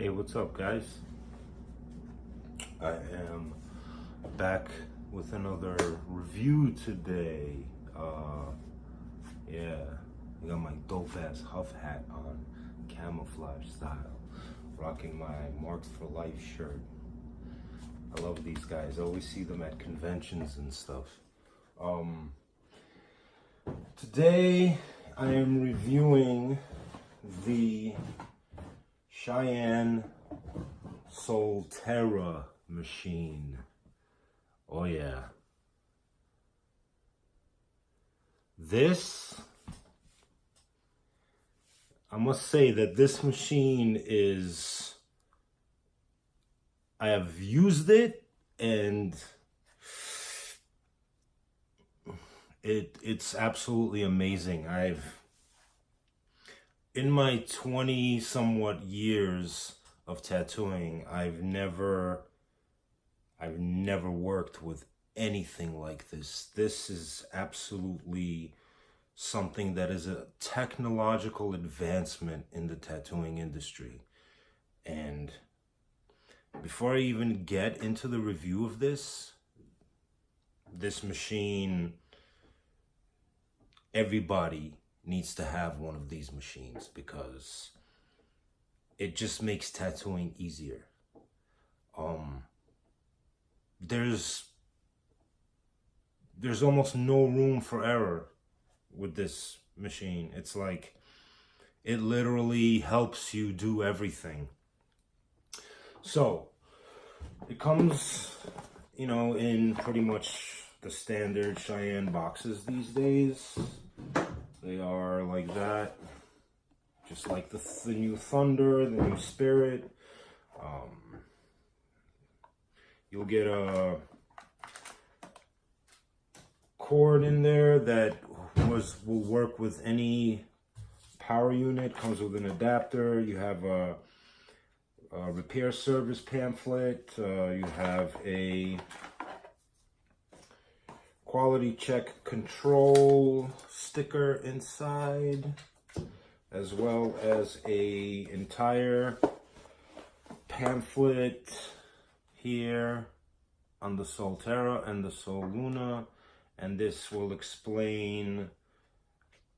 Hey, what's up, guys? I am back with another review today. Yeah, I got my dope ass Huff hat on, camouflage style, rocking my Marks for Life shirt. I love these guys. I always see them at conventions and stuff. Today I am reviewing the Cheyenne Terra machine. Oh yeah. I must say that this machine is, I have used it and it's absolutely amazing. In my 20 somewhat years of tattooing, I've never worked with anything like this. This is absolutely something that is a technological advancement in the tattooing industry. And before I even get into the review of this machine, everybody needs to have one of these machines because it just makes tattooing easier. There's almost no room for error with this machine. It's like it literally helps you do everything. So it comes, in pretty much the standard Cheyenne boxes these days. They are like that, just like the new Thunder, the new Spirit. You'll get a cord in there that will work with any power unit. Comes with an adapter. You have a repair service pamphlet. You have a quality check control sticker inside, as well as a entire pamphlet here on the Sol Terra and the Sol Luna, and this will explain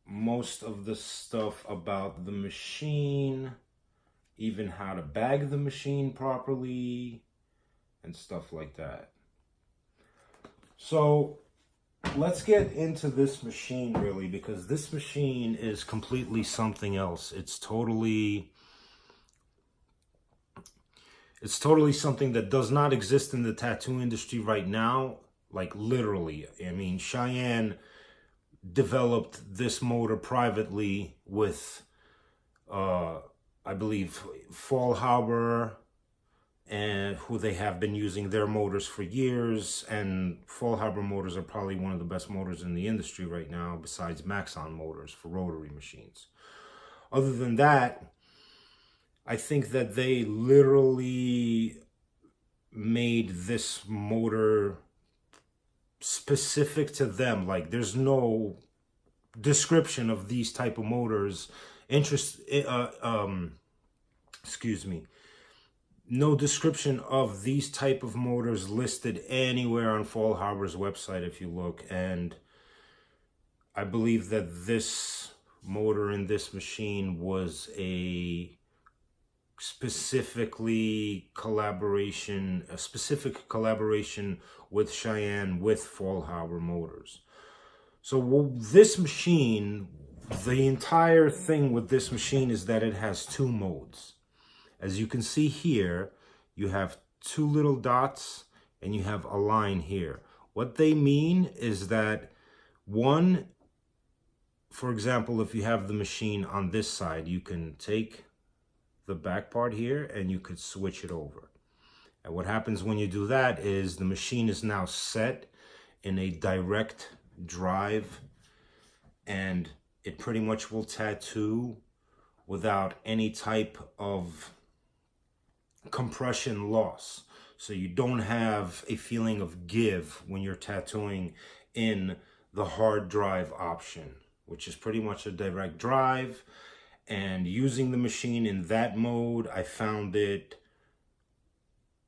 most of the stuff about the machine, even how to bag the machine properly and stuff like that. So let's get into this machine really, because this machine is completely something else. It's totally something that does not exist in the tattoo industry right now. Like literally, I mean, Cheyenne developed this motor privately with, I believe, Fallhaber, and who they have been using their motors for years. And Fallhaber motors are probably one of the best motors in the industry right now, besides Maxon motors for rotary machines. Other than that, I think that they literally made this motor specific to them. Like there's no description of these type of motors. No description of these type of motors listed anywhere on Fallhaber's website if you look. And I believe that this motor in this machine was a specific collaboration with Cheyenne with Fallhaber motors. So this machine, the entire thing with this machine is that it has two modes. As you can see here, you have two little dots and you have a line here. What they mean is that one, for example, if you have the machine on this side, you can take the back part here and you could switch it over. And what happens when you do that is the machine is now set in a direct drive, and it pretty much will tattoo without any type of compression loss. So you don't have a feeling of give when you're tattooing in the hard drive option, which is pretty much a direct drive. And using the machine in that mode, I found it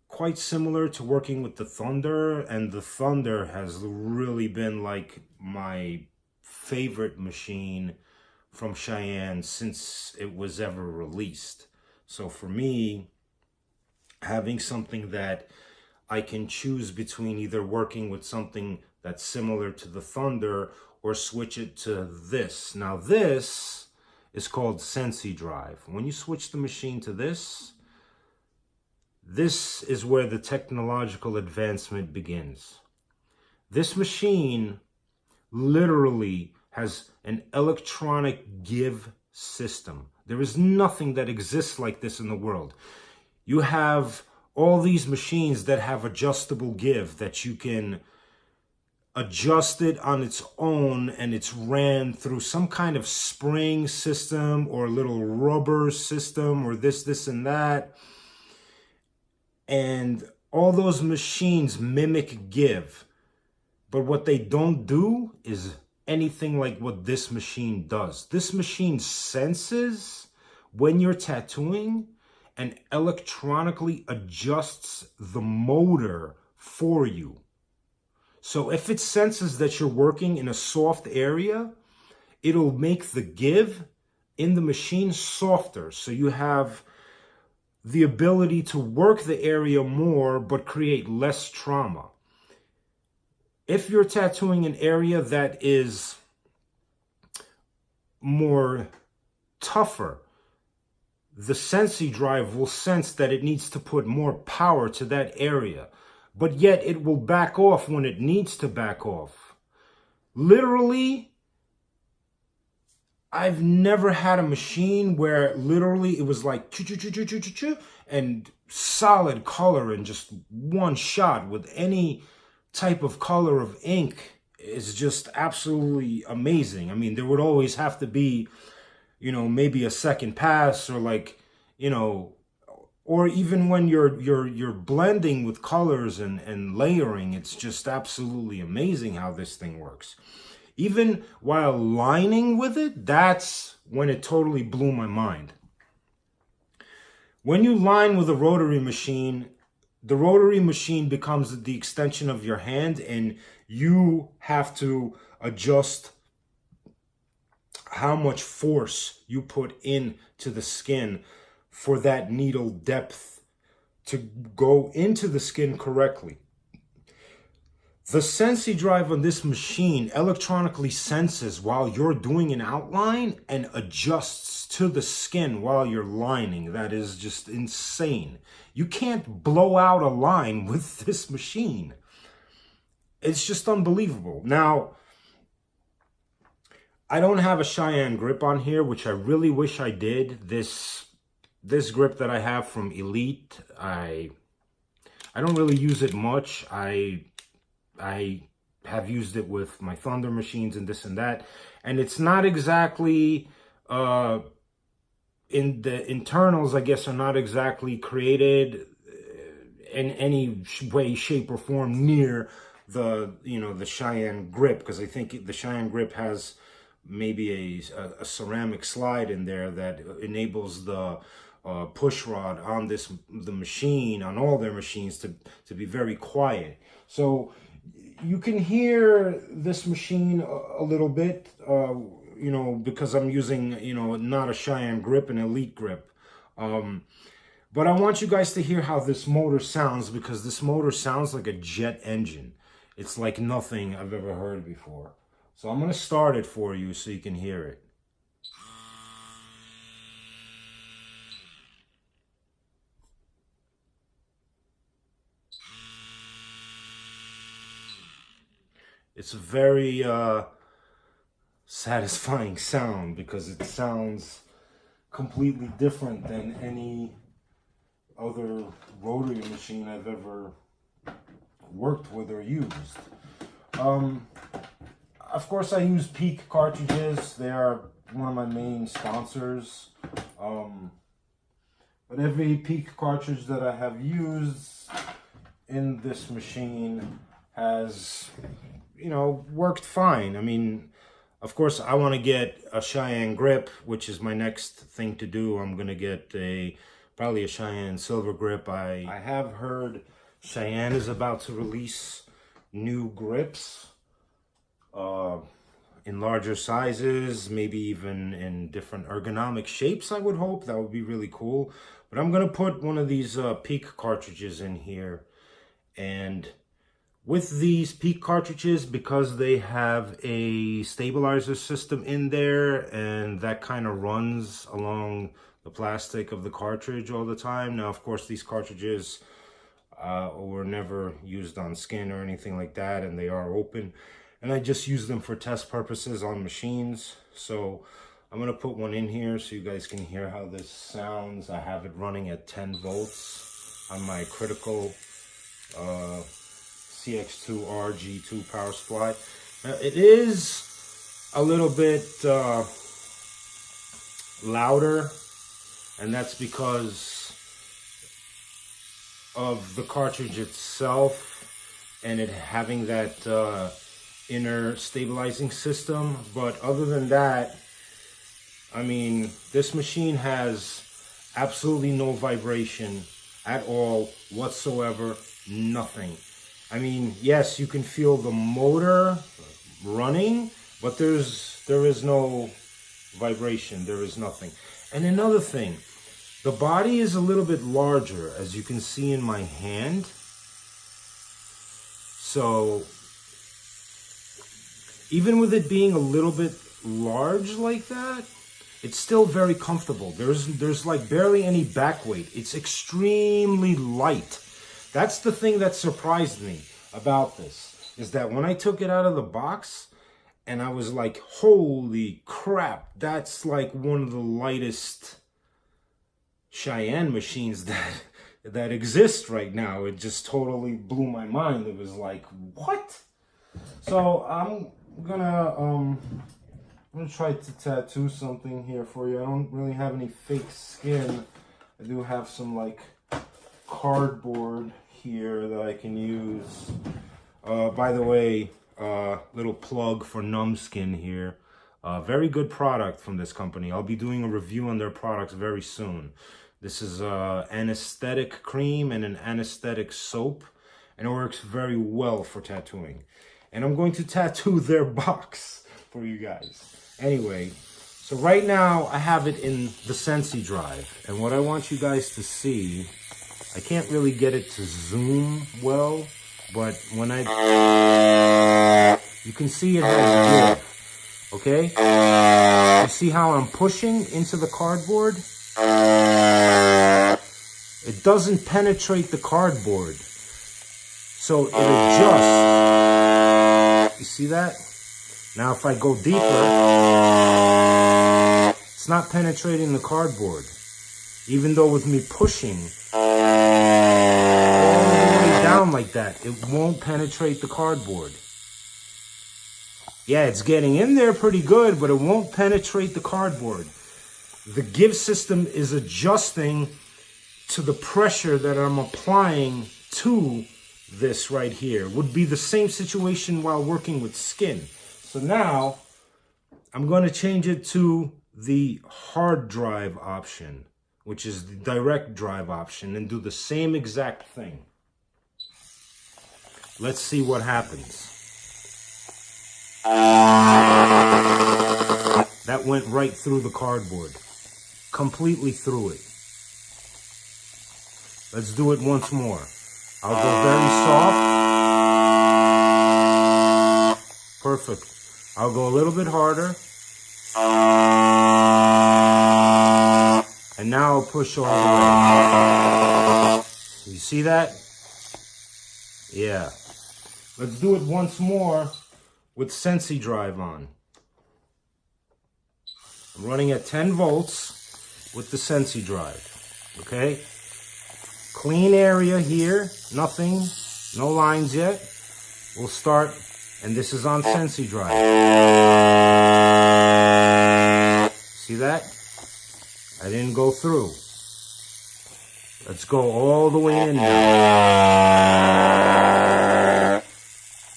quite similar to working with the Thunder, and the Thunder has really been like my favorite machine from Cheyenne since it was ever released. So for me, having something that I can choose between either working with something that's similar to the Thunder or switch it to this. Now this is called Sensi drive. When you switch the machine to this is where the technological advancement begins. This machine literally has an electronic give system. There is nothing that exists like this in the world. You have all these machines that have adjustable give, that you can adjust it on its own, and it's ran through some kind of spring system or little rubber system or this and that. And all those machines mimic give. But what they don't do is anything like what this machine does. This machine senses when you're tattooing and electronically adjusts the motor for you. So if it senses that you're working in a soft area, it'll make the give in the machine softer. So you have the ability to work the area more but create less trauma. If you're tattooing an area that is more tougher, the Sensi drive will sense that it needs to put more power to that area, but yet it will back off when it needs to back off. Literally, I've never had a machine where literally it was like choo-choo-choo-choo-choo-choo and solid color in just one shot with any type of color of ink. Is just absolutely amazing. I mean, there would always have to be, you know, maybe a second pass, or like, you know, or even when you're blending with colors and layering, it's just absolutely amazing how this thing works. Even while lining with it, that's when it totally blew my mind. When you line with a rotary machine, the rotary machine becomes the extension of your hand, and you have to adjust how much force you put into the skin for that needle depth to go into the skin correctly. The Sensi drive on this machine electronically senses while you're doing an outline and adjusts to the skin while you're lining. That is just insane. You can't blow out a line with this machine. It's just unbelievable. Now, I don't have a Cheyenne grip on here, which I really wish I did. This grip that I have from Elite, I don't really use it much. I have used it with my Thunder machines and this and that, and it's not exactly in the internals, I guess, are not exactly created in any way, shape, or form near the, you know, the Cheyenne grip, because I think the Cheyenne grip has maybe a ceramic slide in there that enables the push rod on the machine, on all their machines, to be very quiet. So you can hear this machine a little bit, you know, because I'm using, you know, not a Cheyenne grip, an Elite grip. But I want you guys to hear how this motor sounds, because this motor sounds like a jet engine. It's like nothing I've ever heard before. So I'm going to start it for you so you can hear it. It's a very satisfying sound, because it sounds completely different than any other rotary machine I've ever worked with or used. Of course, I use Peak cartridges. They are one of my main sponsors. But every Peak cartridge that I have used in this machine has, you know, worked fine. I mean, Of course, I want to get a Cheyenne grip, which is my next thing to do. I'm going to get probably a Cheyenne silver grip. I have heard Cheyenne is about to release new grips in larger sizes, maybe even in different ergonomic shapes, I would hope. That would be really cool. But I'm going to put one of these Peak cartridges in here. And with these Peak cartridges, because they have a stabilizer system in there and that kind of runs along the plastic of the cartridge all the time. Now, of course, these cartridges were never used on skin or anything like that, and they are open. And I just use them for test purposes on machines. So I'm going to put one in here so you guys can hear how this sounds. I have it running at 10 volts on my critical CX2R G2 power supply. Now, it is a little bit louder, and that's because of the cartridge itself and it having that inner stabilizing system. But other than that, I mean, this machine has absolutely no vibration at all whatsoever, nothing. I mean, yes, you can feel the motor running, but there is no vibration, there is nothing. And another thing, the body is a little bit larger, as you can see in my hand. So even with it being a little bit large like that, it's still very comfortable. There's like barely any back weight. It's extremely light. That's the thing that surprised me about this, is that when I took it out of the box and I was like, holy crap, that's like one of the lightest Cheyenne machines that exist right now. It just totally blew my mind. It was like, what? So I'm gonna try to tattoo something here for you. I don't really have any fake skin. I do have some like cardboard here that I can use. By the way, little plug for Numbskin here. Very good product from this company. I'll be doing a review on their products very soon. This is an anesthetic cream and an anesthetic soap, and it works very well for tattooing. And I'm going to tattoo their box for you guys. Anyway, so right now I have it in the Sensi drive, and what I want you guys to see, I can't really get it to zoom well, but when you can see it has give, okay? You see how I'm pushing into the cardboard? It doesn't penetrate the cardboard, so it adjusts. You see that? Now if I go deeper, it's not penetrating the cardboard, even though with me pushing all the way down like that, it won't penetrate the cardboard. Yeah, it's getting in there pretty good, but it won't penetrate the cardboard. The give system is adjusting to the pressure that I'm applying to this right here. Would be the same situation while working with skin. So now I'm going to change it to the hard drive option, which is the direct drive option, and do the same exact thing. Let's see what happens. That went right through the cardboard. Completely through it. Let's do it once more. I'll go very soft. Perfect. I'll go a little bit harder. And now I'll push all the way. You see that? Yeah. Let's do it once more with Sensi drive on. I'm running at 10 volts with the Sensi drive. Okay? Clean area here. Nothing. No lines yet. We'll start, and this is on Sensi drive. See that? I didn't go through. Let's go all the way in now.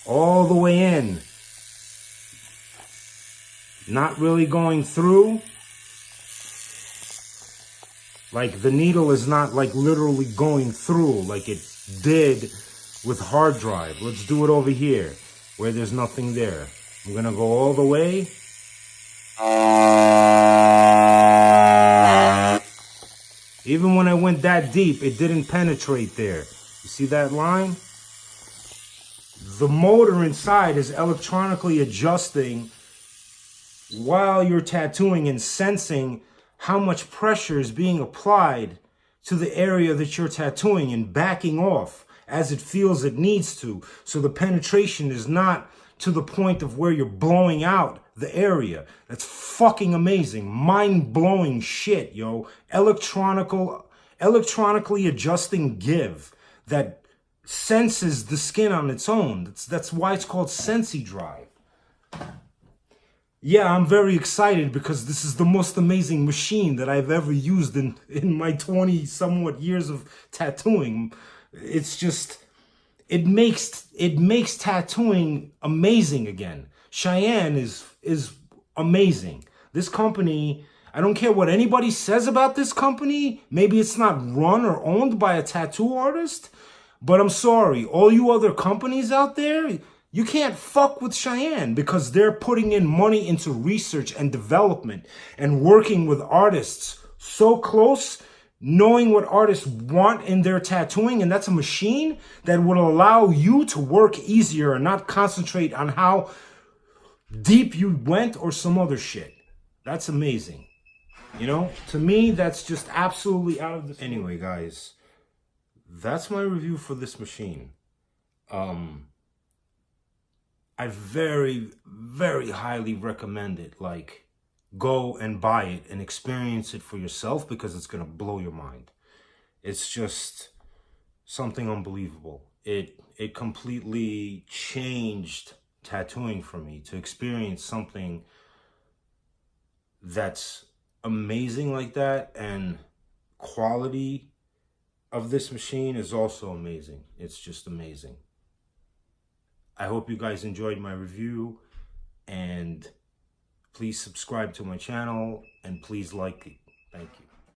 All the way in. not really going through. Like the needle is not like literally going through like it did with hard drive. Let's do it over here where there's nothing there. I'm gonna go all the way. Even when I went that deep, it didn't penetrate there. You see that line? The motor inside is electronically adjusting while you're tattooing and sensing how much pressure is being applied to the area that you're tattooing and backing off as it feels it needs to. So the penetration is not to the point of where you're blowing out the area. That's fucking amazing. Mind-blowing shit, yo. Electronically adjusting give that senses the skin on its own. That's why it's called Sensi drive. Yeah, I'm very excited because this is the most amazing machine that I've ever used in my 20 somewhat years of tattooing. It's just, it makes tattooing amazing again. Cheyenne is amazing. This company, I don't care what anybody says about this company. Maybe it's not run or owned by a tattoo artist, but I'm sorry, all you other companies out there, you can't fuck with Cheyenne because they're putting in money into research and development and working with artists so close, knowing what artists want in their tattooing. And that's a machine that would allow you to work easier and not concentrate on how deep you went or some other shit. That's amazing. You know, to me, that's just absolutely out of this. Anyway, guys, that's my review for this machine. I very, very highly recommend it. Like, go and buy it and experience it for yourself because it's going to blow your mind. It's just something unbelievable. It completely changed tattooing for me to experience something that's amazing like that, and quality of this machine is also amazing. It's just amazing. I hope you guys enjoyed my review, and please subscribe to my channel and please like it. Thank you.